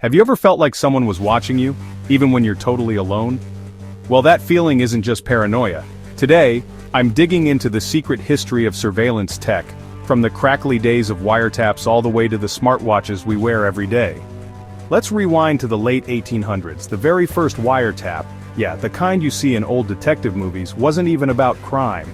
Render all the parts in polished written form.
Have you ever felt like someone was watching you, even when you're totally alone? Well, that feeling isn't just paranoia. Today, I'm digging into the secret history of surveillance tech, from the crackly days of wiretaps all the way to the smartwatches we wear every day. Let's rewind to the late 1800s. The very first wiretap, the kind you see in old detective movies, wasn't even about crime.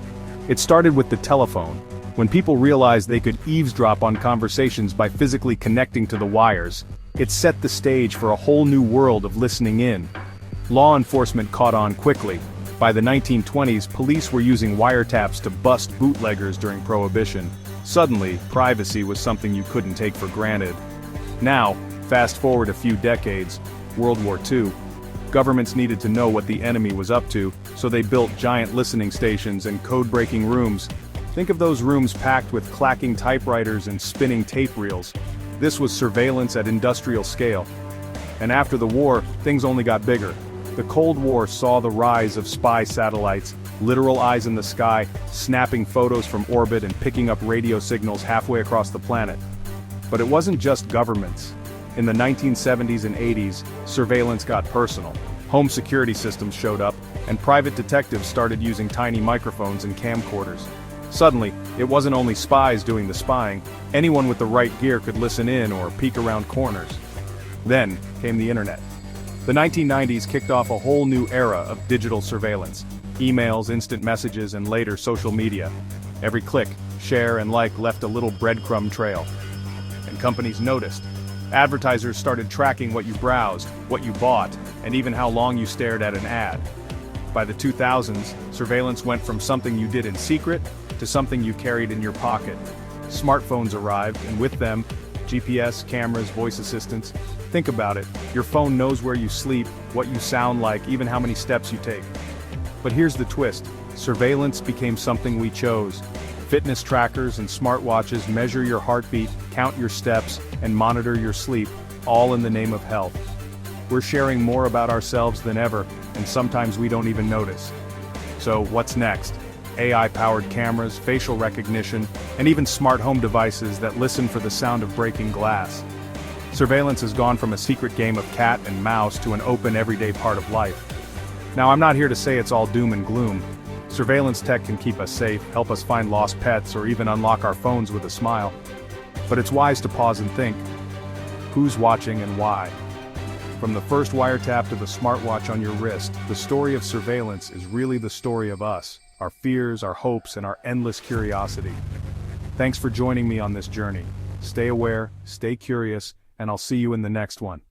It started with the telephone, when people realized they could eavesdrop on conversations by physically connecting to the wires. It set the stage for a whole new world of listening in. Law enforcement caught on quickly. By the 1920s, police were using wiretaps to bust bootleggers during Prohibition. Suddenly, privacy was something you couldn't take for granted. Now, fast forward a few decades, World War II. Governments needed to know what the enemy was up to, so they built giant listening stations and code-breaking rooms. Think of those rooms packed with clacking typewriters and spinning tape reels. This was surveillance at industrial scale. And after the war, things only got bigger. The Cold War saw the rise of spy satellites, literal eyes in the sky, snapping photos from orbit and picking up radio signals halfway across the planet. But it wasn't just governments. In the 1970s and 80s, surveillance got personal. Home security systems showed up, and private detectives started using tiny microphones and camcorders. Suddenly, it wasn't only spies doing the spying, anyone with the right gear could listen in or peek around corners. Then came the internet. The 1990s kicked off a whole new era of digital surveillance. Emails, instant messages, and later social media. Every click, share, and like left a little breadcrumb trail. And companies noticed. Advertisers started tracking what you browsed, what you bought, and even how long you stared at an ad. By the 2000s, surveillance went from something you did in secret to something you carried in your pocket. Smartphones arrived, and with them, GPS, cameras, voice assistants. Think about it, your phone knows where you sleep, what you sound like, even how many steps you take. But here's the twist, surveillance became something we chose. Fitness trackers and smartwatches measure your heartbeat, count your steps, and monitor your sleep, all in the name of health. We're sharing more about ourselves than ever, and sometimes we don't even notice. So what's next? AI-powered cameras, facial recognition, and even smart home devices that listen for the sound of breaking glass. Surveillance has gone from a secret game of cat and mouse to an open everyday part of life. Now, I'm not here to say it's all doom and gloom. Surveillance tech can keep us safe, help us find lost pets, or even unlock our phones with a smile. But it's wise to pause and think. Who's watching and why? From the first wiretap to the smartwatch on your wrist, the story of surveillance is really the story of us, our fears, our hopes, and our endless curiosity. Thanks for joining me on this journey. Stay aware, stay curious, and I'll see you in the next one.